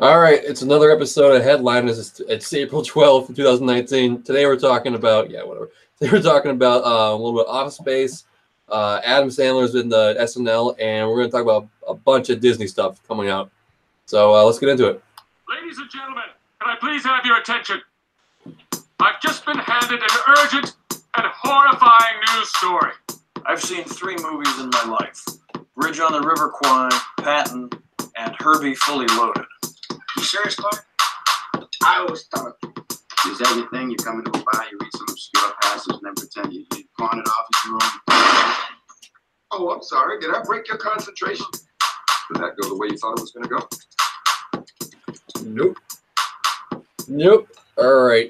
All right, it's another episode of Headliners. It's April 12th, 2019. Today we're talking about, whatever. Today we're talking about a little bit of Office Space. Adam Sandler's in the SNL, and we're going to talk about a bunch of Disney stuff coming out. So let's get into it. Ladies and gentlemen, can I please have your attention? I've just been handed an urgent and horrifying news story. I've seen 3 movies in my life. Bridge on the River Kwai, Patton, and Herbie Fully Loaded. You serious, Clark? I always thought, is that your thing? You come into a bar, you read some obscure passage, and then pretend you pawn it off as your own. Oh, I'm sorry. Did I break your concentration? Did that go the way you thought it was going to go? Nope. All right.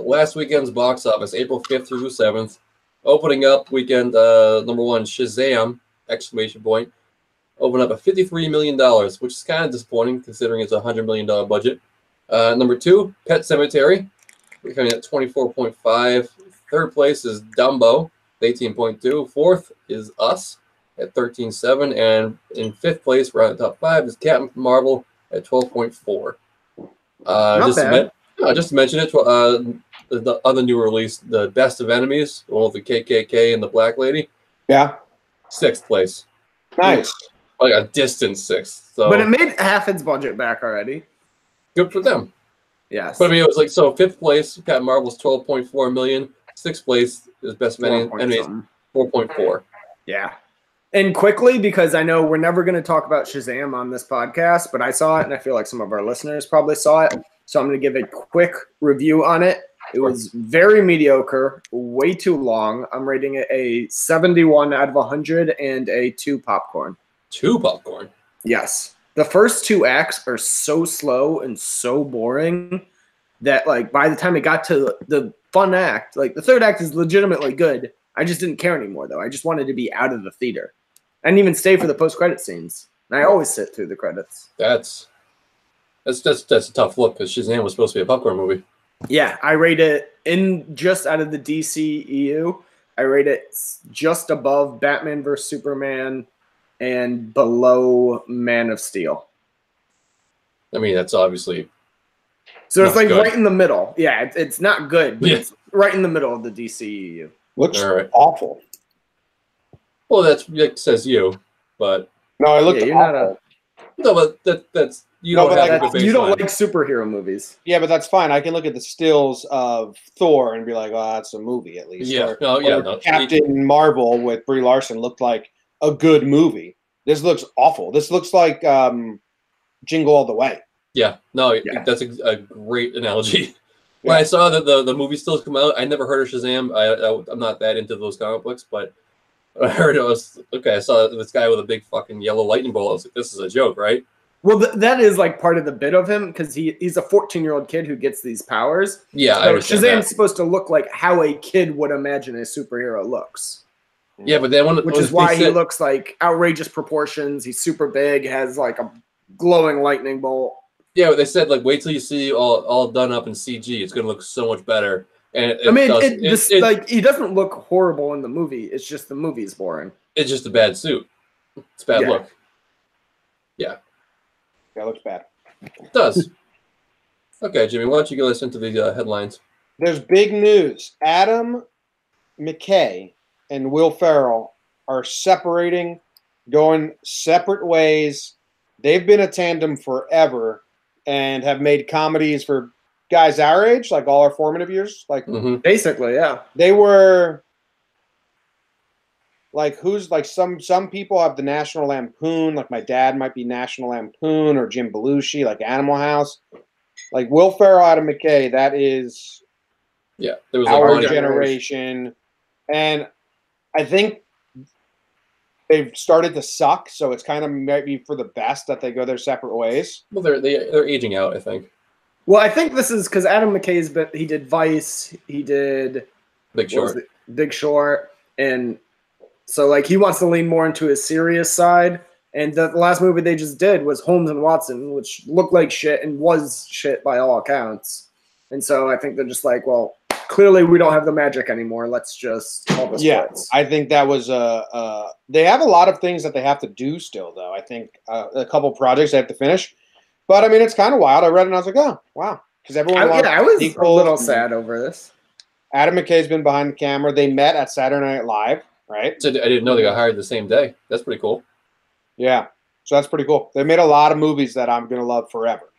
Last weekend's box office, April 5th through 7th. Opening up weekend, number one, Shazam! Exclamation point. Opened up at $53 million, which is kind of disappointing considering it's a $100 million budget. Number 2, Pet Sematary. We're coming at 24.5. Third place is Dumbo, 18.2. Fourth is Us at 13.7. And in fifth place, right at the top 5, is Captain Marvel at 12.4. Just to mention it, the other new release, The Best of Enemies, the one with the KKK and the Black Lady. Yeah. 6th place. Nice. Like a distant 6th. So. But it made half its budget back already. Good for them. Yes. But I mean, it was like, so 5th place, Captain Marvel's 12.4 million. 6th place is Best of Enemies, 4.4. Yeah. And quickly, because I know we're never going to talk about Shazam on this podcast, but I saw it, and I feel like some of our listeners probably saw it. So I'm going to give a quick review on it. It was very mediocre, way too long. I'm rating it a 71 out of 100 and a 2 popcorn. 2 popcorn? Yes. The first 2 acts are so slow and so boring that, like, by the time it got to the fun act, like, the third act is legitimately good. I just didn't care anymore, though. I just wanted to be out of the theater. I didn't even stay for the post-credit scenes. And I always sit through the credits. That's a tough look because Shazam was supposed to be a popcorn movie. Yeah, I rate it in just out of the DCEU. I rate it just above Batman vs. Superman and below Man of Steel. I mean, that's obviously so it's like good. Right in the middle. Yeah, it's not good, but it's right in the middle of the DCEU. Looks awful. Well, that says you, but no, it looked you're awful. No, but that's you No, don't but have a good baseline. You don't like superhero movies. Yeah, but that's fine. I can look at the stills of Thor and be like, "Oh, that's a movie at least." Yeah, Captain Marvel with Brie Larson looked like a good movie. This looks awful. This looks like Jingle All the Way. Yeah, no, that's a great analogy. When I saw that the movie stills come out, I never heard of Shazam. I'm not that into those comic books, but I heard it was okay. I saw this guy with a big fucking yellow lightning bolt. I was like, "This is a joke, right?" Well, that is like part of the bit of him because he's a 14-year-old kid who gets these powers. Yeah, so Shazam's supposed to look like how a kid would imagine a superhero looks. Yeah, but then which is why he looks like outrageous proportions. He's super big, has like a glowing lightning bolt. Yeah, but they said like wait till you see all done up in CG. It's gonna look so much better. And he doesn't look horrible in the movie. It's just the movie's boring. It's just a bad suit. It's a bad look. Yeah. That looks bad. It does. Okay, Jimmy, why don't you go listen to the headlines? There's big news. Adam McKay and Will Ferrell are separating, going separate ways. They've been a tandem forever and have made comedies for guys our age, like all our formative years. Like basically, yeah. They were like some people have the National Lampoon, like my dad might be National Lampoon or Jim Belushi, like Animal House. Like Will Ferrell, Adam McKay, that is there was our generation. And I think they've started to suck, so it's kind of maybe for the best that they go their separate ways. Well, they're aging out, I think. Well, I think this is because Adam McKay's he did Vice, he did Big Short, and so like he wants to lean more into his serious side. And the last movie they just did was Holmes and Watson, which looked like shit and was shit by all accounts. And so I think they're just like, well, clearly we don't have the magic anymore. Let's just call this quits. I think that was they have a lot of things that they have to do still, though. I think a couple projects they have to finish. But I mean, it's kind of wild. I read it and I was like, oh, wow. Because everyone wants I was a sequels. little sad over this. Adam McKay's been behind the camera. They met at Saturday Night Live, right? So I didn't know they got hired the same day. That's pretty cool. Yeah. So that's pretty cool. They made a lot of movies that I'm gonna love forever.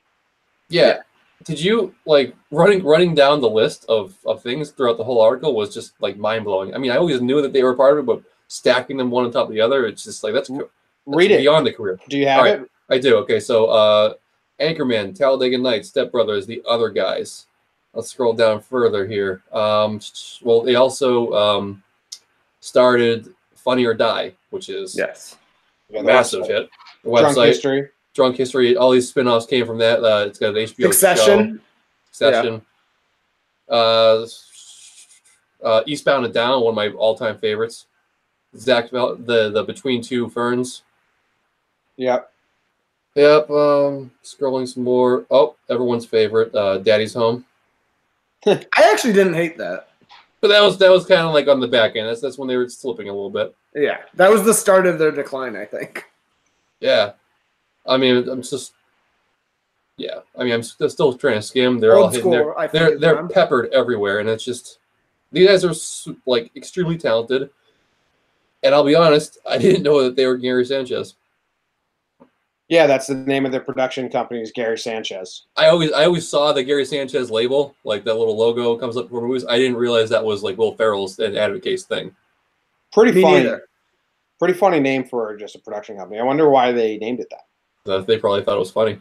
Yeah. Did you like running down the list of things throughout the whole article was just like mind blowing. I mean, I always knew that they were part of it, but stacking them one on top of the other, it's just like that's Read it. beyond the career. Do you have it? I do. Okay, so Anchorman, Talladega Nights, Step Brothers, The Other Guys. Let's scroll down further here. Well, they also started Funny or Die, which is Yeah, massive hit. The Drunk website, Drunk History. All these spin-offs came from that. It's got an HBO Succession. show. Eastbound and Down, one of my all-time favorites. Zach, the Between Two Ferns. Yep. Scrolling some more. Oh, everyone's favorite, Daddy's Home. I actually didn't hate that. But that was kind of like on the back end. That's when they were slipping a little bit. Yeah, that was the start of their decline, I think. Yeah, I mean, I'm still trying to skim. They're Old all hitting school, I think, they're peppered everywhere, and it's just these guys are like extremely talented. And I'll be honest, I didn't know that they were Gary Sanchez. Yeah, that's the name of their production company is Gary Sanchez. I always saw the Gary Sanchez label, like that little logo comes up for movies. I didn't realize that was like Will Ferrell's and Adam McKay's thing. Pretty funny. Pretty funny name for just a production company. I wonder why they named it that. They probably thought it was funny.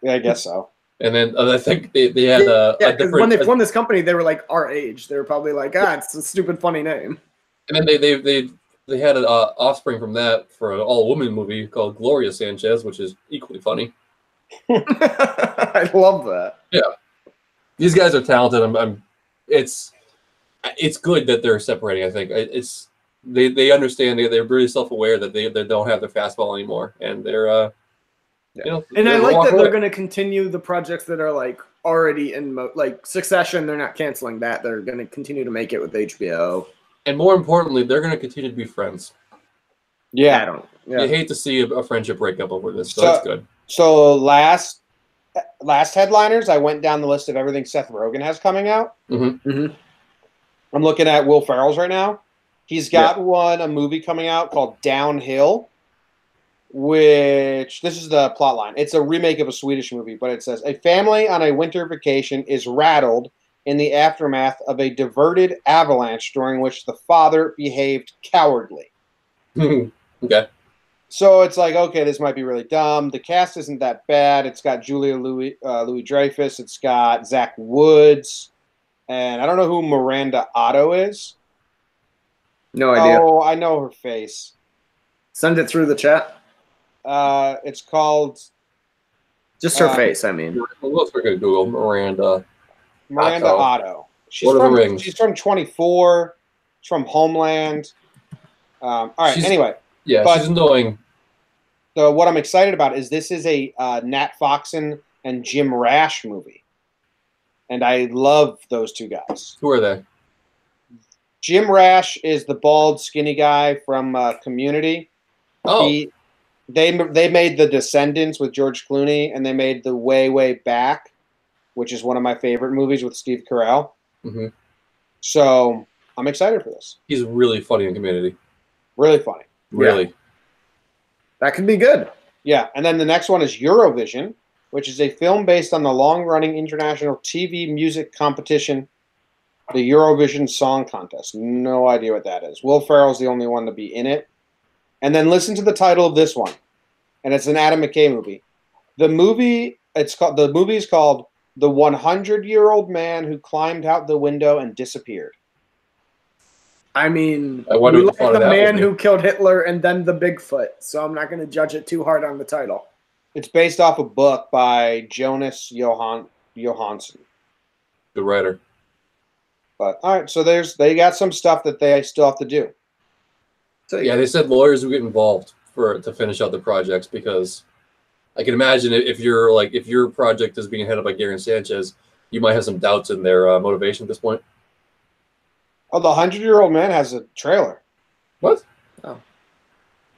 Yeah, I guess so. And then I think they had a different. When they formed this company, they were like our age. They were probably like, it's a stupid funny name. And then they had an offspring from that for an all-woman movie called Gloria Sanchez, which is equally funny. I love that. Yeah, these guys are talented. It's good that they're separating. I think they understand. They're really self-aware that they don't have their fastball anymore, and they're And I like that they're going to continue the projects that are like already in like Succession. They're not canceling that. They're going to continue to make it with HBO. And more importantly, they're going to continue to be friends. Yeah. You hate to see a friendship breakup over this, so that's good. So last headliners, I went down the list of everything Seth Rogen has coming out. Mm-hmm. Mm-hmm. I'm looking at Will Ferrell's right now. He's got a movie coming out called Downhill, which this is the plot line. It's a remake of a Swedish movie, but it says a family on a winter vacation is rattled in the aftermath of a diverted avalanche during which the father behaved cowardly. Okay. So it's like, okay, this might be really dumb. The cast isn't that bad. It's got Julia Louis-Dreyfus. It's got Zach Woods. And I don't know who Miranda Otto is. No idea. Oh, I know her face. Send it through the chat. It's called... Just her face, I mean. Let's look at Google. Miranda Otto. She's from 24. She's from Homeland. All right, anyway. Yeah, she's annoying. So what I'm excited about is this is a Nat Faxon and Jim Rash movie. And I love those two guys. Who are they? Jim Rash is the bald, skinny guy from Community. Oh. They made The Descendants with George Clooney, and they made The Way, Way Back, which is one of my favorite movies with Steve Carell. Mm-hmm. So I'm excited for this. He's really funny in Community. Really funny. Really. Yeah. That could be good. Yeah, and then the next one is Eurovision, which is a film based on the long-running international TV music competition, the Eurovision Song Contest. No idea what that is. Will Ferrell's the only one to be in it. And then listen to the title of this one, and it's an Adam McKay movie. The movie is called The 100-Year-Old Man Who Climbed Out the Window and Disappeared. I mean, I wonder we what like the the man who killed Hitler and then the Bigfoot, so I'm not going to judge it too hard on the title. It's based off a book by Jonas Johansson. Good writer. But all right, so they got some stuff that they still have to do. So yeah, they said lawyers would get involved to finish out the projects because I can imagine if your project is being headed by Gary Sanchez, you might have some doubts in their motivation at this point. Oh, the 100-Year-Old Man has a trailer. What? Oh.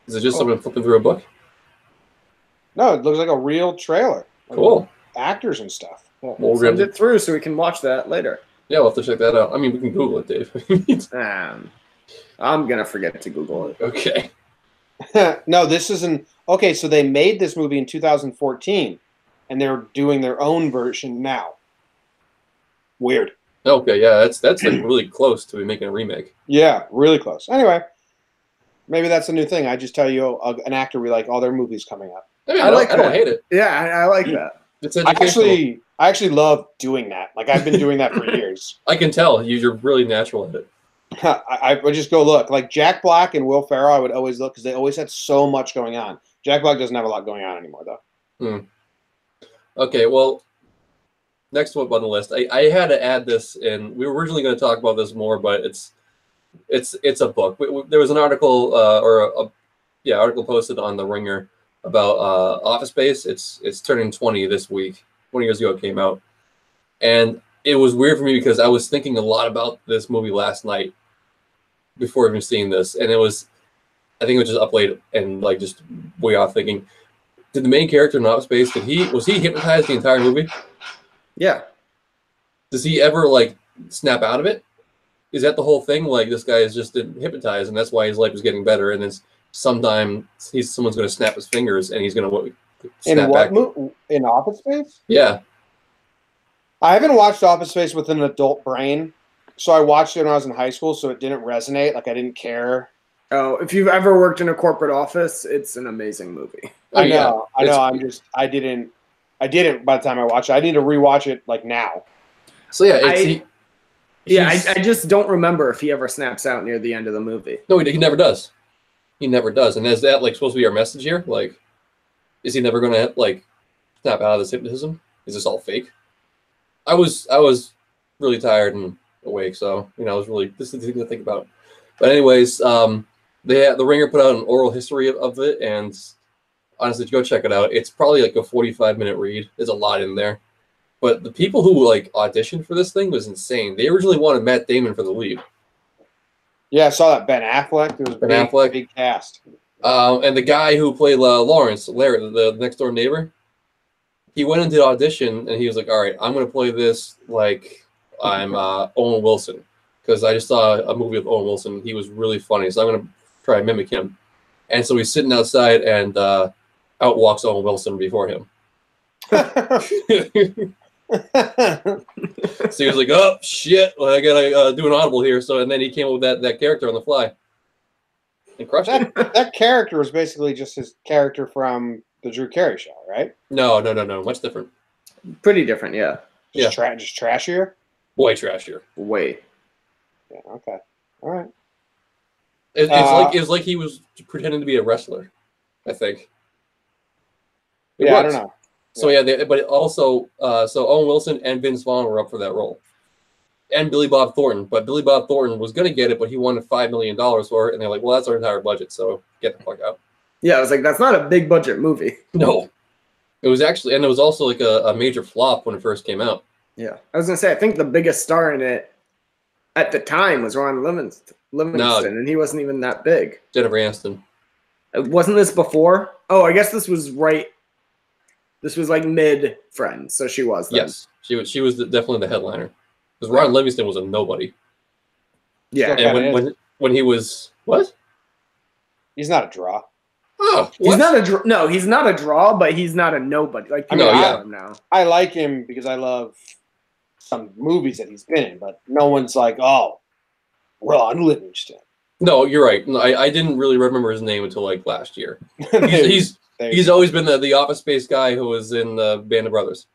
Is it just someone flipping through a book? No, it looks like a real trailer. Cool. actors and stuff. Well, Well, we're send gonna- it through so we can watch that later. Yeah, we'll have to check that out. I mean, we can Google it, Dave. I'm gonna forget to Google it. Okay. No, this isn't. Okay, so they made this movie in 2014, and they're doing their own version now. Weird. Okay, yeah, that's like really close to making a remake. Yeah, really close. Anyway, maybe that's a new thing. I just tell you an actor we like all their movies coming up. I mean, I like I don't that. hate it. Yeah, I like that. It's I educational. actually love doing that. Like I've been doing that for years. I can tell you're really natural at it. I would just go look. Like Jack Black and Will Ferrell, I would always look because they always had so much going on. Jack Black doesn't have a lot going on anymore, though. Okay, well, next one on the list. I had to add this, and we were originally going to talk about this more, but it's a book. There was an article article posted on The Ringer about Office Space. It's turning 20 this week. 20 years ago it came out, and it was weird for me because I was thinking a lot about this movie last night before even seeing this, and I think it was just up late and like just way off thinking. Did the main character in Office Space was he hypnotized the entire movie? Yeah. Does he ever like snap out of it? Is that the whole thing? Like this guy is just hypnotized, and that's why his life is getting better. And then sometime someone's going to snap his fingers, and he's going to snap back. In Office Space? Yeah. I haven't watched Office Space with an adult brain, so I watched it when I was in high school, so it didn't resonate. Like I didn't care. Oh, if you've ever worked in a corporate office, it's an amazing movie. Oh, I yeah. know. I didn't by the time I watched it. I need to rewatch it like now. So yeah, I just don't remember if he ever snaps out near the end of the movie. No, he never does. He never does. And is that like supposed to be our message here? Like, is he never going to like snap out of this hypnotism? Is this all fake? I was really tired and awake, so this is the thing to think about. But anyways, The Ringer put out an oral history of it, and honestly, go check it out. It's probably like a 45-minute read. There's a lot in there. But the people who like auditioned for this thing was insane. They originally wanted Matt Damon for the lead. Yeah, I saw that Ben Affleck. There was Affleck. big cast. And the guy who played Lawrence, Larry, the next door neighbor, he went into the audition and he was like, all right, I'm going to play this like I'm Owen Wilson. Because I just saw a movie with Owen Wilson. He was really funny, so I'm going to try and mimic him. And so he's sitting outside, and out walks Owen Wilson before him. So he was like, oh, shit, well, I got to do an audible here. And then he came up with that character on the fly. And crushed it. That character was basically just his character from the Drew Carey show, right? No. Much different. Pretty different, yeah. Just trashier? Way trashier. Way. Yeah, okay. All right. It's like he was pretending to be a wrestler, I think. It I works. don't know. So but also, so Owen Wilson and Vince Vaughn were up for that role, and Billy Bob Thornton. But Billy Bob Thornton was going to get it, but he wanted $5 million for it, and they're like, "Well, that's our entire budget, so get the fuck out." Yeah, I was like, that's not a big budget movie. No, it was actually, and it was also like a major flop when it first came out. Yeah, I was gonna say, I think the biggest star in it at the time was Ron Livingston, and he wasn't even that big. Jennifer Aniston. Wasn't this before? Oh, I guess this was right. This was like mid Friends, so she was. Then. Yes, she was definitely the headliner. Because Ron Livingston was a nobody. Yeah, and when he was what? He's not a draw. Oh, he's not a draw. No, he's not a draw, but he's not a nobody. Like him now. I like him because I love some movies that he's been in, but no one's like, oh, Ron Livingston. No, you're right. No, I didn't really remember his name until like last year. He's always been the Office Space guy who was in Band of Brothers.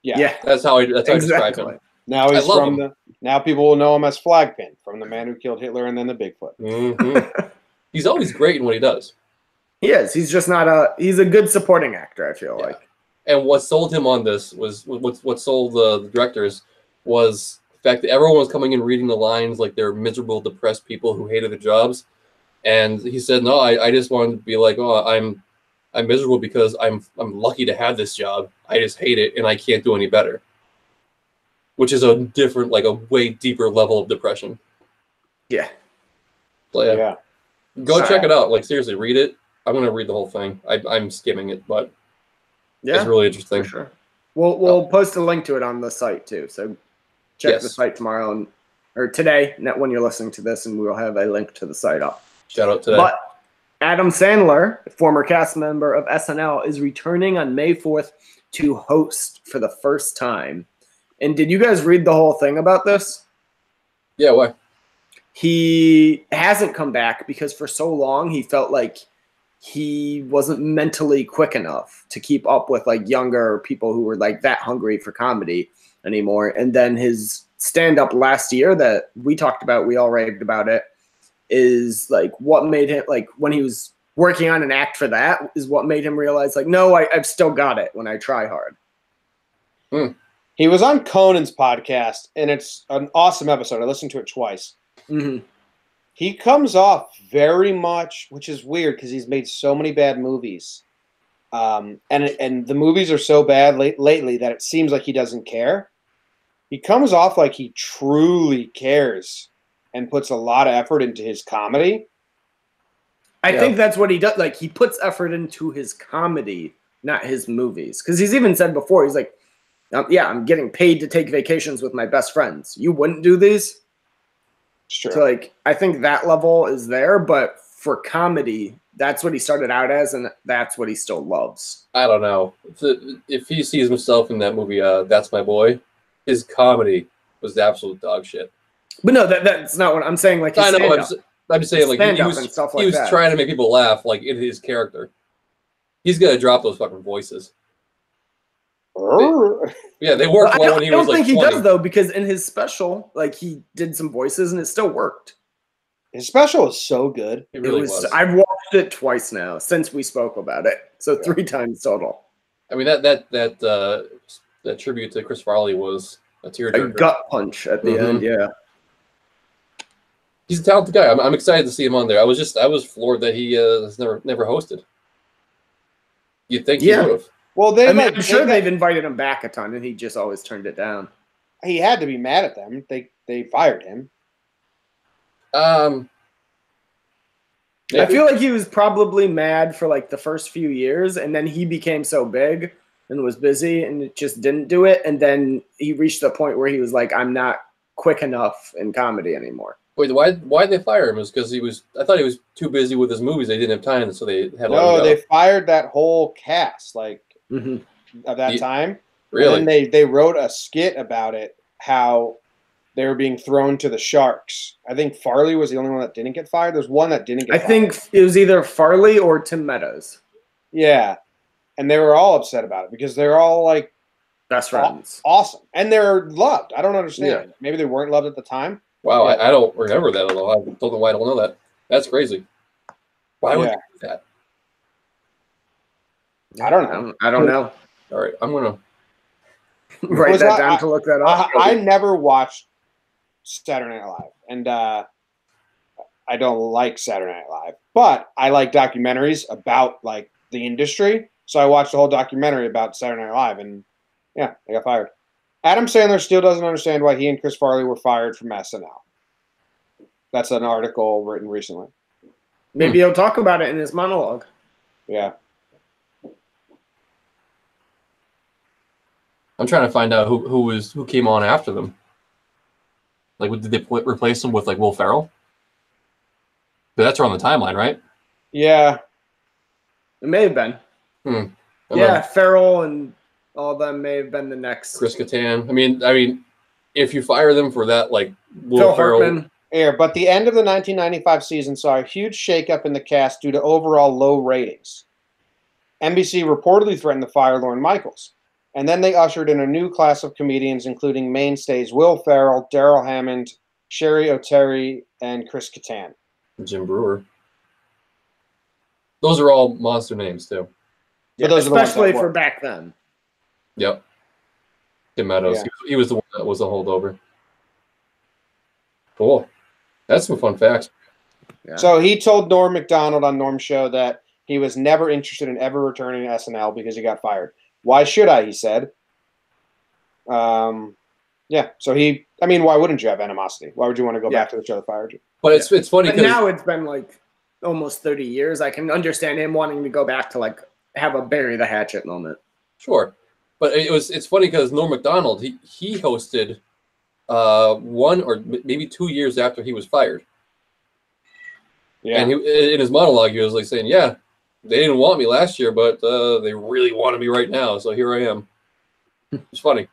Yeah. That's how I describe him. Now he's now people will know him as Flagpin from The Man Who Killed Hitler and then the Bigfoot. Mm-hmm. He's always great in what he does. He is. He's just not he's a good supporting actor, I feel like. And what sold him on this was what sold the directors was the fact that everyone was coming in reading the lines like they're miserable, depressed people who hated their jobs. And he said, no, I just wanted to be like, oh, I'm miserable because I'm lucky to have this job. I just hate it and I can't do any better. Which is a different, like a way deeper level of depression. Yeah. So, yeah. Go check it out. Like seriously, read it. I'm gonna read the whole thing. I'm skimming it, but Yeah, It's really interesting. for sure. We'll post a link to it on the site too. So check the Yes. site tomorrow or today, not when you're listening to this, and we will have a link to the site up. Shout out today. But Adam Sandler, former cast member of SNL, is returning on May 4th to host for the first time. And did you guys read the whole thing about this? Yeah, why? He hasn't come back because for so long he felt like he wasn't mentally quick enough to keep up with like younger people who were like that hungry for comedy anymore. And then his stand-up last year that we talked about, we all raved about it, is like what made him, like when he was working on an act for that, is what made him realize like, no, I've still got it when I try hard. He was on Conan's podcast, and it's an awesome episode. I listened to it twice. Mm-hmm. He comes off very much, which is weird because he's made so many bad movies. And the movies are so bad lately that it seems like he doesn't care. He comes off like he truly cares and puts a lot of effort into his comedy. I think that's what he does. Like, he puts effort into his comedy, not his movies. Because he's even said before, he's like, I'm getting paid to take vacations with my best friends. You wouldn't do these? Sure. So, like, I think that level is there, but for comedy, that's what he started out as, and that's what he still loves. I don't know. If he sees himself in that movie, That's My Boy, his comedy was the absolute dog shit. But no, that's not what I'm saying. Like, his I know. stand-up. I'm just saying, like, he was, and stuff like he was that. trying to make people laugh, like, in his character. He's gonna drop those fucking voices. Yeah, they worked well when he was like 20. I don't think he does, though, because in his special, like, he did some voices and it still worked. His special is so good. It really was. I've watched it twice now since we spoke about it, so 3 times total. I mean, that tribute to Chris Farley was a tearjerker. A gut punch at the end, yeah. He's a talented guy. I'm excited to see him on there. I was floored that he has never hosted. You'd think he would have. Well, I'm sure they've invited him back a ton, and he just always turned it down. He had to be mad at them. They fired him. I feel like he was probably mad for like the first few years, and then he became so big and was busy, and it just didn't do it. And then he reached the point where he was like, "I'm not quick enough in comedy anymore." Wait, why did they fire him? Is because I thought he was too busy with his movies. They didn't have time, so they had. No, they fired that whole cast of that time. Really? And then they wrote a skit about it, how they were being thrown to the sharks. I think Farley was the only one that didn't get fired. There's one that didn't get fired. I think it was either Farley or Tim Meadows. Yeah. And they were all upset about it because they're all like best friends. Awesome. And they're loved. I don't understand. Yeah. Maybe they weren't loved at the time. Wow, yeah. I don't remember that at all. I don't know why I don't know that. That's crazy. Why would they do that? I don't know. I don't know. All right, I'm going to write that down to look that up. I never watched Saturday Night Live, and I don't like Saturday Night Live, but I like documentaries about like the industry. So I watched the whole documentary about Saturday Night Live, and yeah, they got fired. Adam Sandler still doesn't understand why he and Chris Farley were fired from SNL. That's an article written recently. Maybe he'll talk about it in his monologue. Yeah. I'm trying to find out who came on after them. Like, did they replace him with like Will Ferrell? But that's on the timeline, right? Yeah. It may have been. Yeah, Ferrell and all of them may have been the next. Chris Kattan. I mean, if you fire them for that, like Will Ferrell. Yeah, but the end of the 1995 season saw a huge shakeup in the cast due to overall low ratings. NBC reportedly threatened to fire Lorne Michaels. And then they ushered in a new class of comedians, including mainstays Will Ferrell, Daryl Hammond, Sherry O'Terry, and Chris Kattan. Jim Brewer. Those are all monster names, too. Yeah, especially for back then. Yep. Tim Meadows. Yeah. He was the one that was a holdover. Cool. That's some fun facts. Yeah. So he told Norm Macdonald on Norm's show that he was never interested in ever returning to SNL because he got fired. Why should I? He said. Yeah. So why wouldn't you have animosity? Why would you want to go back to the show that fired you? But it's funny because now it's been like almost 30 years. I can understand him wanting to go back to like have a bury the hatchet moment. Sure, but it's funny because Norm Macdonald he hosted 1 or maybe 2 years after he was fired. Yeah. And in his monologue, he was like saying, "Yeah, they didn't want me last year, but they really wanted me right now, so here I am." It's funny.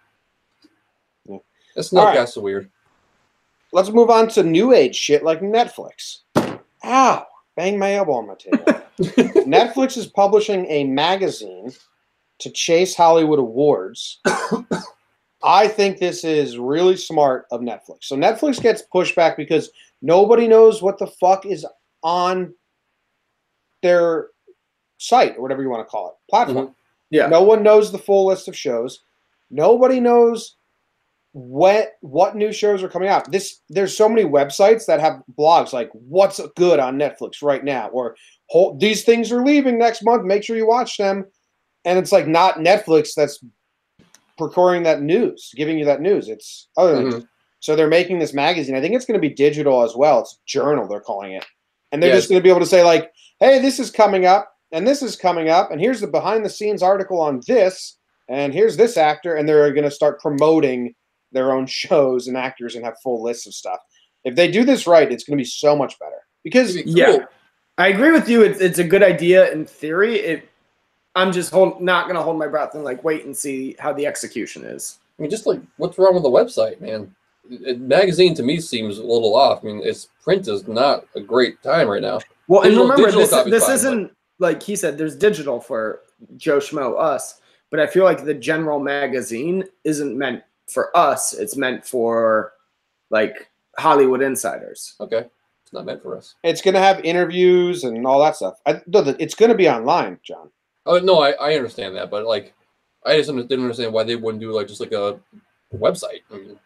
Yeah. This All right. Snowcast is weird. Let's move on to new age shit like Netflix. Ow! Bang my elbow on my table. Netflix is publishing a magazine to chase Hollywood awards. I think this is really smart of Netflix. So Netflix gets pushed back because nobody knows what the fuck is on their site or whatever you want to call it, platform. Mhm. Yeah. No one knows the full list of shows. Nobody knows what new shows are coming out. There's so many websites that have blogs like what's good on Netflix right now, or these things are leaving next month. Make sure you watch them. And it's like not Netflix that's procuring that news, giving you that news. It's other things. So they're making this magazine. I think it's going to be digital as well. It's a journal, they're calling it. And they're just going to be able to say like, hey, this is coming up and this is coming up. And here's the behind the scenes article on this. And here's this actor. And they're going to start promoting their own shows and actors and have full lists of stuff. If they do this right, it's going to be so much better. Because yeah, I agree with you. It's a good idea in theory. I'm just not going to hold my breath and like wait and see how the execution is. I mean, just like what's wrong with the website, man? Magazine to me seems a little off. I mean, its print is not a great time right now. Well, Digital, and remember, this fine, isn't like he said. There's digital for Joe Schmo, us, but I feel like the general magazine isn't meant for us. It's meant for like Hollywood insiders. Okay, it's not meant for us. It's going to have interviews and all that stuff. It's going to be online, John. Oh no, I understand that, but like, I just didn't understand why they wouldn't do like just like a website. I mean,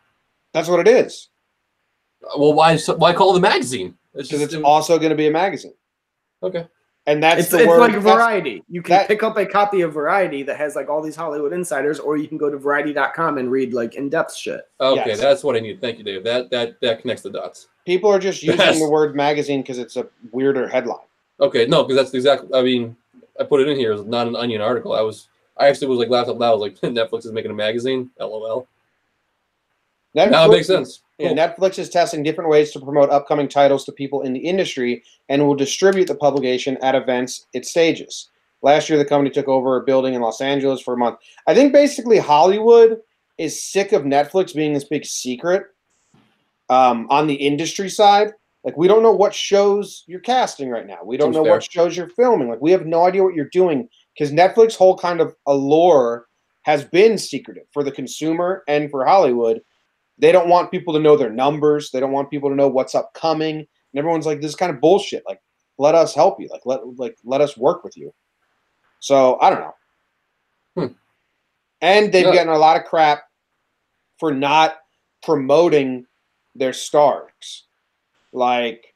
that's what it is. Well, why call it a magazine? Because it's also going to be a magazine. Okay. And that's it's like Variety. You can pick up a copy of Variety that has like all these Hollywood insiders, or you can go to Variety.com and read like in-depth shit. Okay, that's what I need. Thank you, Dave. That connects the dots. People are just using the word magazine because it's a weirder headline. Okay, no, because that's exactly. I mean, I put it in here as not an Onion article. I actually was like laughed out loud. I was like, Netflix is making a magazine. LOL. Now it makes sense. Yeah, cool. Netflix is testing different ways to promote upcoming titles to people in the industry and will distribute the publication at events it stages. Last year, the company took over a building in Los Angeles for a month. I think basically Hollywood is sick of Netflix being this big secret on the industry side. Like, we don't know what shows you're casting right now. We don't know what shows you're filming. Like, we have no idea what you're doing because Netflix whole kind of allure has been secretive for the consumer and for Hollywood. They don't want people to know their numbers. They don't want people to know what's upcoming. And everyone's like, this is kind of bullshit. Like, let us help you. Let us work with you. So, I don't know. And they've gotten a lot of crap for not promoting their stars. Like,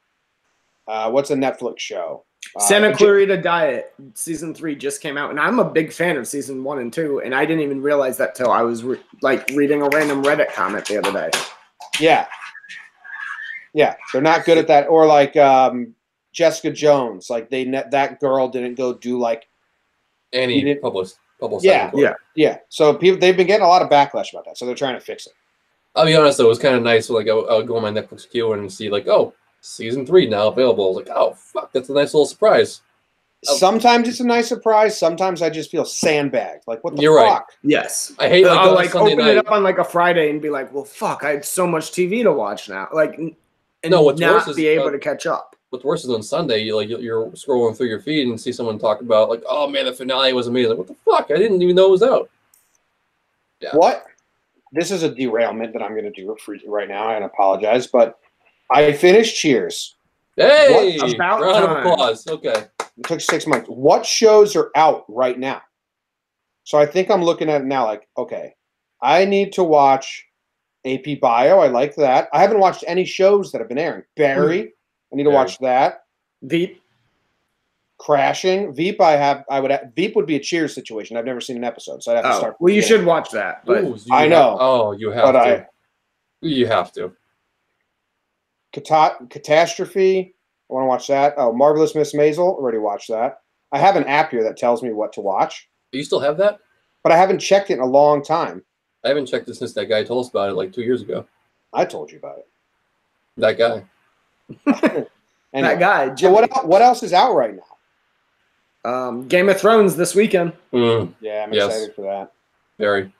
what's a Netflix show? Santa Clarita Diet season 3 just came out, and I'm a big fan of season 1 and 2, and I didn't even realize that till I was reading a random Reddit comment the other day. Yeah, they're not good at that. Or like Jessica Jones, like that girl didn't go do like any publicist. Yeah. So they've been getting a lot of backlash about that, so they're trying to fix it. I'll be honest though, it was kind of nice. Like I'll go on my Netflix queue and see like, oh, season 3 now available. I was like, oh fuck, that's a nice little surprise. Sometimes it's a nice surprise. Sometimes I just feel sandbagged. Like, what the fuck? Right. Yes. I hate I'll like open it up on like a Friday and be like, well, fuck, I have so much TV to watch now. Like, and what's not worse be is, able to catch up. What's worse is on Sunday, you're scrolling through your feed and see someone talk about like, oh man, the finale was amazing. Like, what the fuck? I didn't even know it was out. Yeah. What? This is a derailment that I'm going to do for you right now, and apologize, but I finished Cheers. Hey! About round time. of applause. Okay. It took 6 months. What shows are out right now? So I think I'm looking at it now like, okay, I need to watch AP Bio. I like that. I haven't watched any shows that have been airing. Barry. I need to watch that. Veep. Crashing. Veep. Veep would be a Cheers situation. I've never seen an episode, so I'd have to start. Well, you should watch that. But I know. Oh, you have to. You have to. Catastrophe. I want to watch that. Oh, Marvelous Miss Maisel. Already watched that. I have an app here that tells me what to watch. You still have that? but I haven't checked it in a long time. I haven't checked it since that guy told us about it like 2 years ago. I told you about it. That guy. Anyway, That guy. so Jimmy. what else is out right now? Game of Thrones this weekend. Yeah, I'm Yes. excited for that. Very.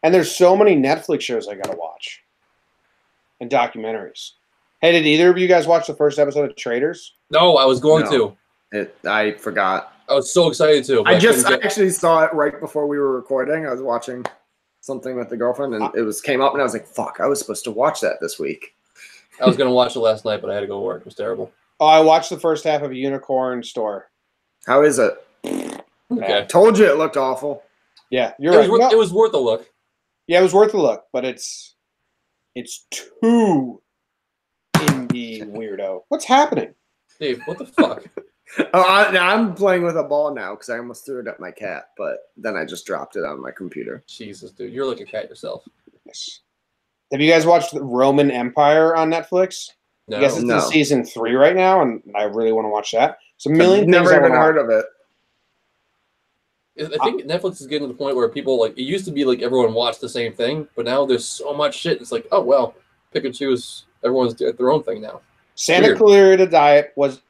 And there's so many Netflix shows I gotta watch and documentaries. Hey, did either of you guys watch the first episode of Traitors? No, I was going No. to. I forgot. I was so excited to. But I actually saw it right before we were recording. I was watching something with the girlfriend, and it came up, and I was like, "Fuck! I was supposed to watch that this week." I was going to watch it last night, but I had to go to work. It was terrible. Oh, I watched the first half of Unicorn Store. How is it? Okay. Told you it looked awful. Yeah, you're right. No, It was worth a look. yeah, it was worth a look, but it's too indie weirdo. What's happening? Dave, what the fuck? I'm playing with a ball now because I almost threw it at my cat, but then I just dropped it on my computer. Jesus, dude. You're like a cat yourself. Yes. Have you guys watched the Roman Empire on Netflix? No. I guess it's No. in season 3 right now, and I really want to watch that. It's a million things Never I even wanna heard watch. of it. I think Netflix is getting to the point where people, like, it used to be like everyone watched the same thing, but now there's so much shit. It's like, oh, well, pick and choose. Everyone's doing their own thing now. Santa Weird. Clarita Diet was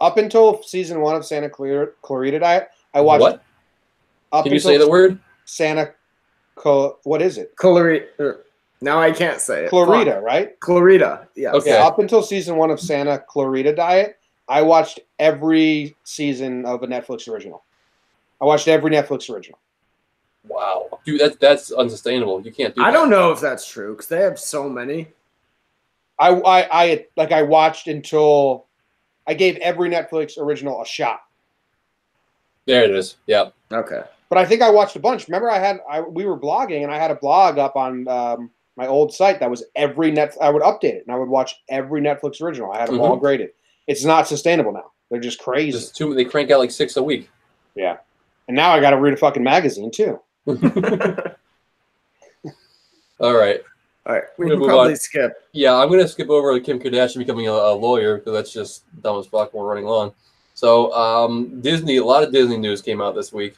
up until season 1 of Santa Clarita Diet. I watched What? up Can you until say the word? what is it? Clarita. Now I can't say it. Clarita, Fuck. right? Clarita. Yes. Okay. Yeah, up until season 1 of Santa Clarita Diet, I watched every season of a Netflix original. I watched every Netflix original. Wow. Dude, that's unsustainable. You can't do that. I don't know if that's true because they have so many. I watched until I gave every Netflix original a shot. There it is. Yeah. Okay. But I think I watched a bunch. Remember, we were blogging, and I had a blog up on my old site that was every I would update it, and I would watch every Netflix original. I had them all graded. It's not sustainable now. They're just crazy. Just they crank out like 6 a week. Yeah. And now I got to read a fucking magazine too. All right. All right. We We're can gonna move probably on. skip. Yeah, I'm going to skip over Kim Kardashian becoming a lawyer because that's just dumb as fuck. We're running long. So Disney, a lot of Disney news came out this week.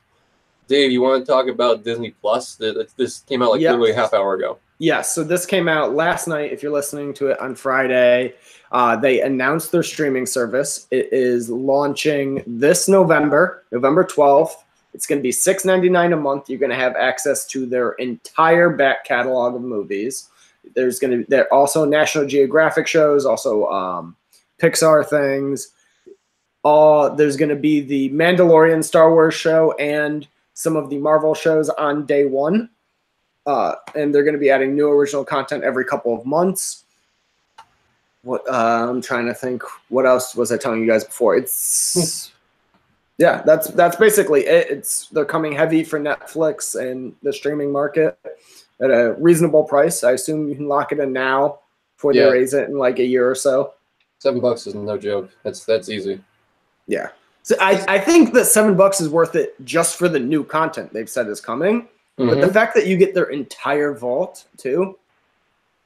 Dave, you want to talk about Disney Plus? This came out like literally a half hour ago. Yes. So this came out last night. If you're listening to it on Friday, they announced their streaming service. It is launching this November 12th. It's going to be $6.99 a month. You're going to have access to their entire back catalog of movies. There also National Geographic shows, also Pixar things. There's going to be the Mandalorian Star Wars show and some of the Marvel shows on day one. And they're going to be adding new original content every couple of months. I'm trying to think. What else was I telling you guys before? Yeah, that's basically it. They're coming heavy for Netflix and the streaming market at a reasonable price. I assume you can lock it in now before they raise it in like a year or so. $7 is no joke. That's easy. Yeah. So I think that $7 is worth it just for the new content they've said is coming. But the fact that you get their entire vault too.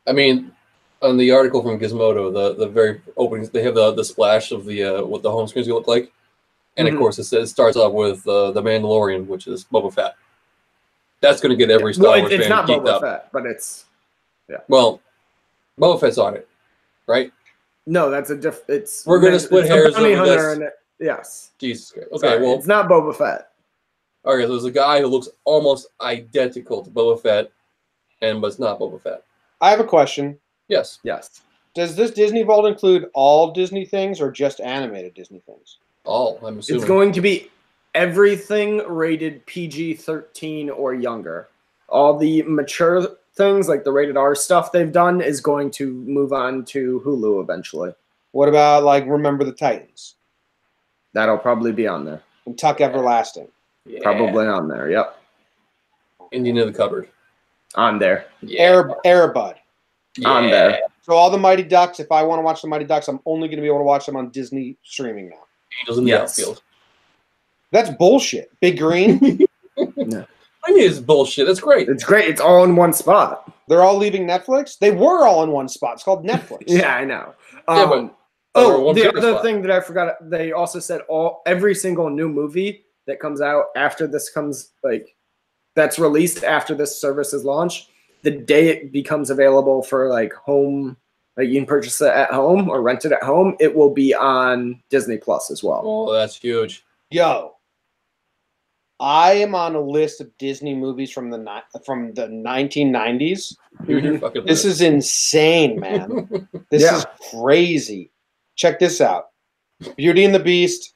I mean, on the article from Gizmodo, the very opening, they have the splash of the what the home screen's gonna look like. And of course, it starts off with the Mandalorian, which is Boba Fett. That's going to get every Star Wars fan it's not geeked Boba up. Fett, but it's Well, Boba Fett's on it, right? no, that's a different. We're going to split hairs over this. Yes. Jesus Christ. Okay, Sorry, well, it's not Boba Fett. okay. So there's a guy who looks almost identical to Boba Fett, but it's not Boba Fett. I have a question. Yes. Yes. Does this Disney Vault include all Disney things or just animated Disney things? All, I'm assuming. It's going to be everything rated PG-13 or younger. All the mature things, like the rated R stuff they've done, is going to move on to Hulu eventually. What about, like, Remember the Titans? That'll probably be on there. And Tuck Everlasting? Yeah. Probably on there. Yep. Indian in the Cupboard. On there. Yeah. Airbud. On there. So all the Mighty Ducks, if I want to watch the Mighty Ducks, I'm only going to be able to watch them on Disney streaming now. Angels in the Yes. Outfield. That's bullshit. Big Green? No. I mean, it's bullshit. That's great. It's great. It's all in one spot. They're all leaving Netflix? They were all in one spot. It's called Netflix. Yeah, I know. Yeah, but one the bigger other spot. thing that I forgot, they also said every single new movie that comes out after this comes, like, that's released after this service is launched, the day it becomes available for like home, like you can purchase it at home or rent it at home, it will be on Disney Plus as well. Oh, that's huge. Yo, I am on a list of Disney movies from the 1990s. You're fucking This is insane, man. This is crazy. Check this out. Beauty and the Beast,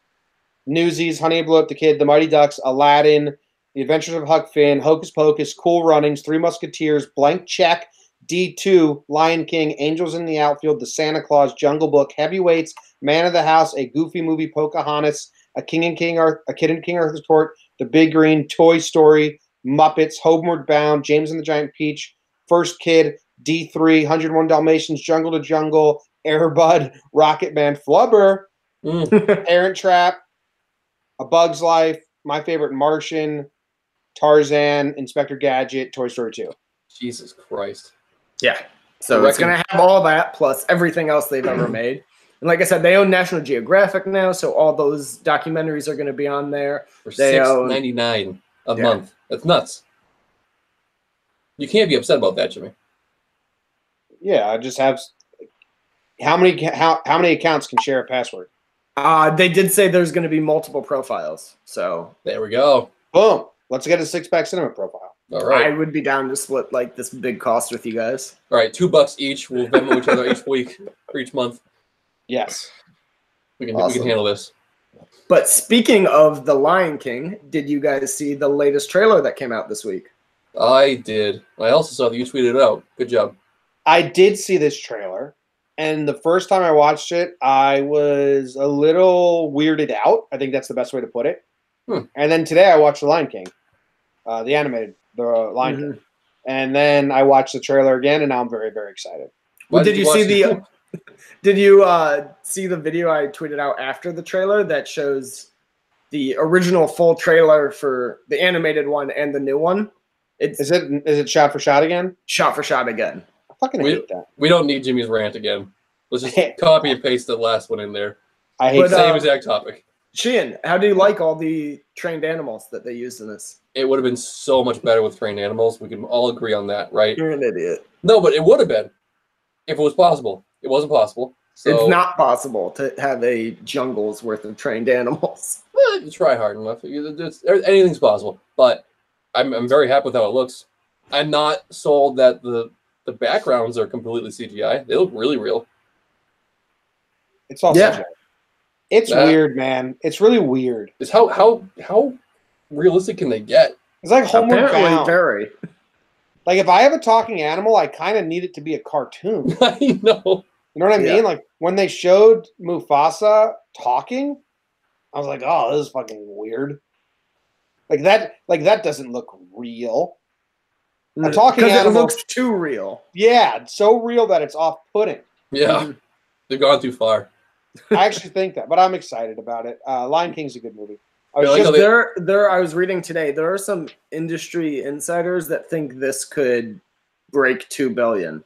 Newsies, Honey, I Blew Up the Kid, The Mighty Ducks, Aladdin, The Adventures of Huck Finn, Hocus Pocus, Cool Runnings, Three Musketeers, Blank Check, D2, Lion King, Angels in the Outfield, The Santa Claus, Jungle Book, Heavyweights, Man of the House, A Goofy Movie, Pocahontas, A Kid in King Arthur's Court, The Big Green, Toy Story, Muppets, Homeward Bound, James and the Giant Peach, First Kid, D3, 101 Dalmatians, Jungle to Jungle, Air Bud, Rocket Man, Flubber, Parent Trap, A Bug's Life, My Favorite Martian, Tarzan, Inspector Gadget, Toy Story 2. Jesus Christ. Yeah. So it's going to have all that plus everything else they've ever made. And like I said, they own National Geographic now, so all those documentaries are going to be on there. For $6.99 a month. That's nuts. You can't be upset about that, Jimmy. Yeah, I just have. How many accounts can share a password? They did say there's going to be multiple profiles. So there we go. Boom. Let's get a Six Pack Cinema profile. All right. I would be down to split like this big cost with you guys. All right, $2 each. We'll Venmo each other each week for each month. Yes. We can handle this. But speaking of The Lion King, did you guys see the latest trailer that came out this week? I did. I also saw that you tweeted it out. Good job. I did see this trailer, and the first time I watched it, I was a little weirded out. I think that's the best way to put it. And then today I watched The Lion King, the animated, The Lion King. And then I watched the trailer again, and now I'm very, very excited. Well, did you see the Did you see the video I tweeted out after the trailer that shows the original full trailer for the animated one and the new one? Is it shot for shot again? Shot for shot again. I fucking hate that. We don't need Jimmy's rant again. Let's just copy and paste the last one in there. I hate the same exact topic. Sheehan, how do you like all the trained animals that they used in this? It would have been so much better with trained animals. We can all agree on that, right? You're an idiot. No, but it would have been if it was possible. It wasn't possible. So, it's not possible to have a jungle's worth of trained animals. Well, you try hard enough. Anything's possible. But I'm very happy with how it looks. I'm not sold that the backgrounds are completely CGI. They look really real. It's all CGI. It's weird, man. It's really weird. It's how realistic can they get? It's like Homeward Bound. Very. Like if I have a talking animal, I kind of need it to be a cartoon. I know. You know what I mean? Like when they showed Mufasa talking, I was like, "Oh, this is fucking weird." Like that doesn't look real. A talking animal it looks too real. Yeah, it's so real that it's off-putting. Yeah, they've gone too far. I actually think that, but I'm excited about it. Lion King's a good movie. I was reading today, there are some industry insiders that think this could break $2 billion.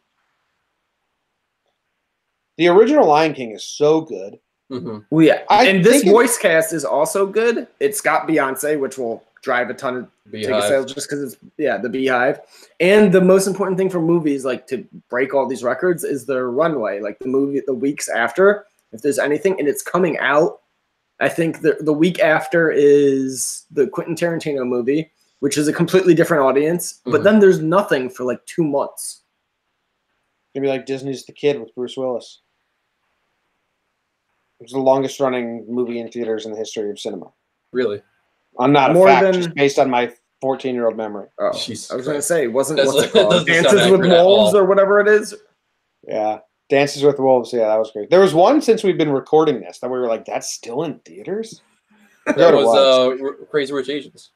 The original Lion King is so good. Well, yeah, and this voice cast is also good. It's got Beyonce, which will drive a ton of ticket sales just because it's the Beehive. And the most important thing for movies, like to break all these records, is their runway. Like the weeks after, if there's anything, and it's coming out. I think the week after is the Quentin Tarantino movie, which is a completely different audience. But then there's nothing for like 2 months. Maybe like Disney's The Kid with Bruce Willis. It was the longest running movie in theaters in the history of cinema. Really? I'm not a fact, just based on my 14-year-old memory. Oh, Jesus I was going to say, what's it called? Dances with Wolves or whatever it is? Yeah. Dances with Wolves. Yeah, that was great. There was one since we've been recording this that we were like, that's still in theaters? That was Crazy Rich Asians.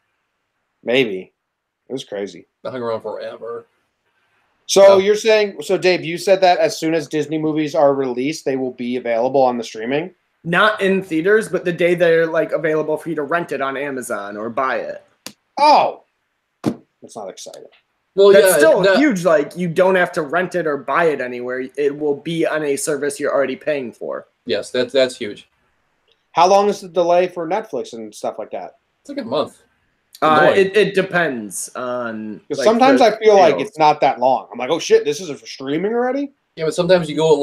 Maybe. It was crazy. They hung around forever. So you're saying, Dave, you said that as soon as Disney movies are released, they will be available on the streaming? Not in theaters, but the day they're like available for you to rent it on Amazon or buy it. Oh, that's not exciting. Well, that's still huge. Like you don't have to rent it or buy it anywhere. It will be on a service you're already paying for. Yes, that's huge. How long is the delay for Netflix and stuff like that? It's like a month. It depends on. Because sometimes I feel like it's not that long. I'm like, oh shit, this is for streaming already. Yeah, but sometimes you go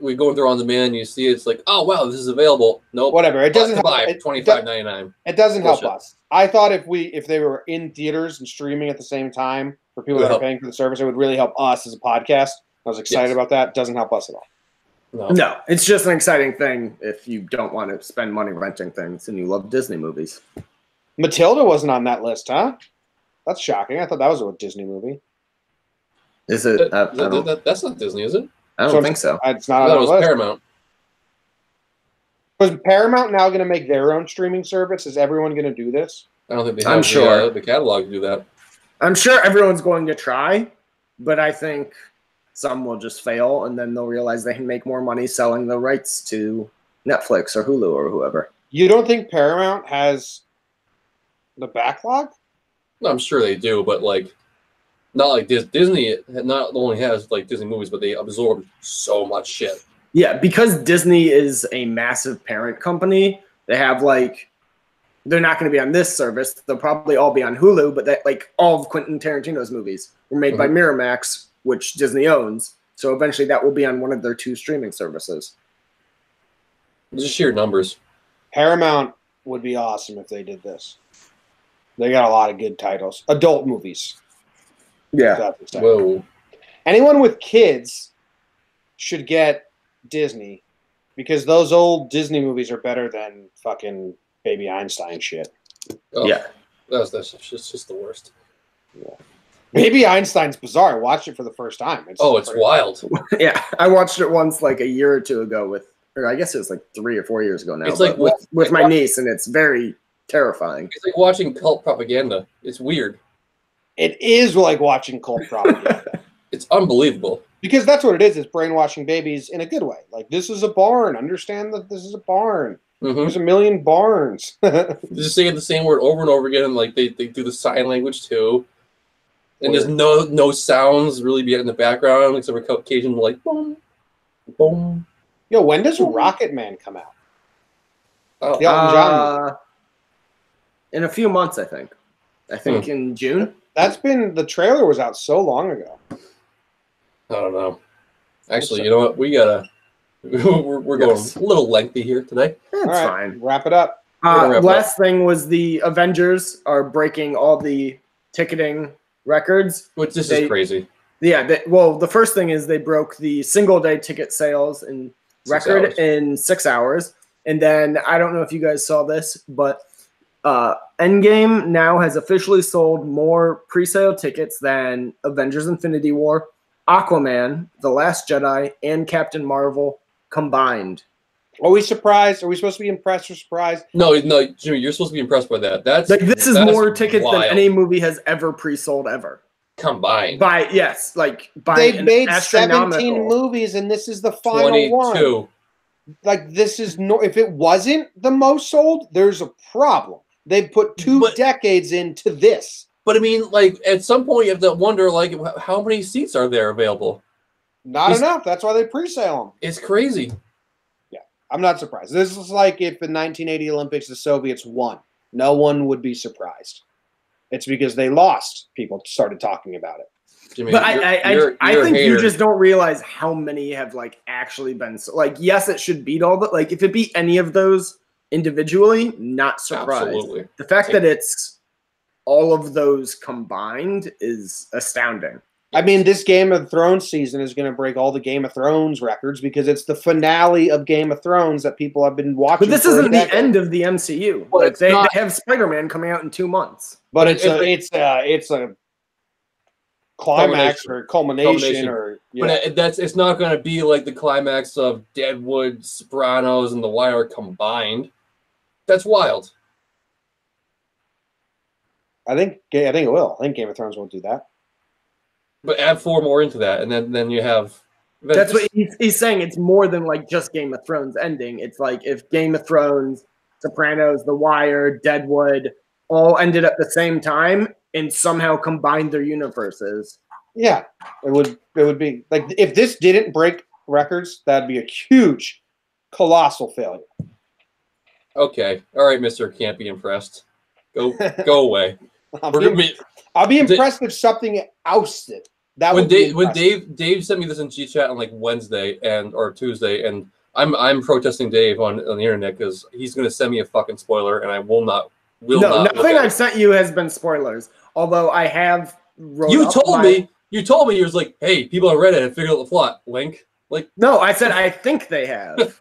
we go through on demand, and you see it's like, oh wow, this is available. Nope. Whatever. It doesn't help. $25.99. It doesn't help us. I thought if they were in theaters and streaming at the same time for people that are paying for the service, it would really help us as a podcast. I was excited about that. It doesn't help us at all. No, it's just an exciting thing if you don't want to spend money renting things and you love Disney movies. Matilda wasn't on that list, huh? That's shocking. I thought that was a Disney movie. Is it? That's not Disney, is it? I don't think so. It's not. That was Paramount. Was Paramount now going to make their own streaming service? Is everyone going to do this? I don't think they have the catalog to do that. I'm sure everyone's going to try, but I think some will just fail, and then they'll realize they can make more money selling the rights to Netflix or Hulu or whoever. You don't think Paramount has the backlog? No, I'm sure they do, but not like Disney. Not only has Disney movies, but they absorb so much shit. Yeah, because Disney is a massive parent company. They have they're not going to be on this service. They'll probably all be on Hulu, but that all of Quentin Tarantino's movies were made by Miramax, which Disney owns. So eventually that will be on one of their 2 streaming services. Just sheer numbers. Paramount would be awesome if they did this. They got a lot of good titles. Adult movies. Yeah. Whoa. Anyone with kids should get Disney because those old Disney movies are better than fucking Baby Einstein shit. Oh, yeah. That's just the worst. Yeah. Baby Einstein's bizarre. I watched it for the first time. It's wild. Yeah. I watched it once a year or 2 ago or I guess it was 3 or 4 years ago now. It's with my niece, and it's very terrifying. It's like watching cult propaganda. It's weird. It is like watching cult propaganda. It's unbelievable. Because that's what it is. It's brainwashing babies in a good way. This is a barn. Understand that this is a barn. Mm-hmm. There's a million barns. Just saying the same word over and over again. They do the sign language too. And there's no sounds really be in the background, except for occasional boom, boom. Yo, when does Rocket Man come out? Oh. The Elton John movie. In a few months, I think. In June. The trailer was out so long ago. I don't know. Actually, you know what? We're going a little lengthy here today. That's fine. Wrap it up. Last thing was the Avengers are breaking all the ticketing records. Which is crazy. Yeah. The first thing is they broke the single-day ticket sales in record in 6 hours. And then I don't know if you guys saw this, but Endgame now has officially sold more pre-sale tickets than Avengers Infinity War, Aquaman, The Last Jedi, and Captain Marvel combined. Are we surprised? Are we supposed to be impressed or surprised? No, Jimmy, you're supposed to be impressed by that. This is more tickets than any movie has ever pre-sold ever. Combined. They've made 17 movies, and this is the final 22. One. This is if it wasn't the most sold, there's a problem. They put 2 decades into this. But I mean, at some point you have to wonder, how many seats are there available? Not enough. That's why they pre-sale them. It's crazy. Yeah, I'm not surprised. This is like if in 1980 Olympics the Soviets won. No one would be surprised. It's because they lost. People started talking about it. Jimmy, but I think you just don't realize how many have actually been yes, it should beat all the if it beat any of those individually, not surprised. Absolutely. The fact that it's all of those combined is astounding. I mean, this Game of Thrones season is going to break all the Game of Thrones records because it's the finale of Game of Thrones that people have been watching. But this isn't the end of the MCU. They have Spider-Man coming out in 2 months. But it's a climax or culmination. But it's not going to be like the climax of Deadwood, Sopranos, and The Wire combined. That's wild. I think it will. I think Game of Thrones won't do that. But add 4 more into that, and then you have. That's what he's saying. It's more than just Game of Thrones ending. It's if Game of Thrones, Sopranos, The Wire, Deadwood all ended at the same time and somehow combined their universes. Yeah, it would be if this didn't break records, that'd be a huge, colossal failure. Okay, all right, Mr. Can't Be Impressed. Go away. I'll We're be, gonna be I'll be impressed if something ousted. That when would be Dave sent me this in G chat on like Wednesday or Tuesday, and I'm protesting Dave on the internet because he's gonna send me a fucking spoiler, and I will not. Nothing I've sent you has been spoilers. Although I have. You told me you was like, hey, people on Reddit have figured out the plot. Link. Like, no, I said I think they have.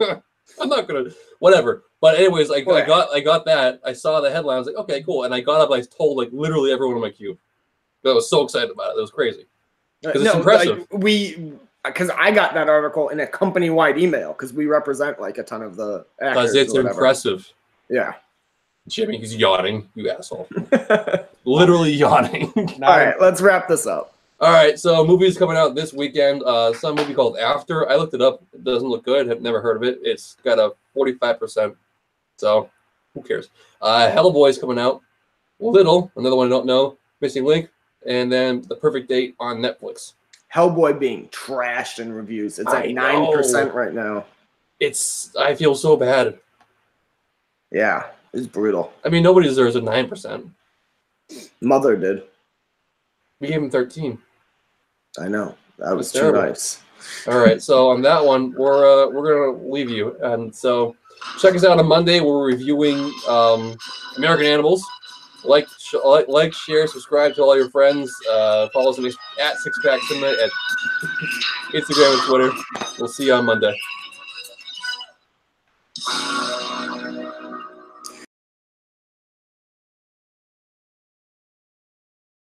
I'm not gonna whatever. But anyways, I got that. I saw the headline. I was like, okay, cool. And I got up. I told like literally everyone in my queue. I was so excited about it. It was crazy. Because it's impressive. Because I got that article in a company-wide email because we represent like a ton of the actors. Because it's impressive. Yeah. Jimmy, he's yawning. You asshole. Literally yawning. All right, let's wrap this up. All right, so movies coming out this weekend. Some movie called After. I looked it up. It doesn't look good. I've never heard of it. It's got a 45%. So who cares? Hellboy's coming out. Little, another one I don't know. Missing Link. And then The Perfect Date on Netflix. Hellboy being trashed in reviews. It's at 9% right now. I feel so bad. Yeah, it's brutal. I mean, nobody deserves a 9%. Mother did. We gave him 13. I know. That was too terrible. nice. All right, so on that one, we're gonna leave you, and so check us out on Monday. We're reviewing American Animals. Like, share, subscribe to all your friends. Follow us at Six Pack Cinema at Instagram and Twitter. We'll see you on Monday.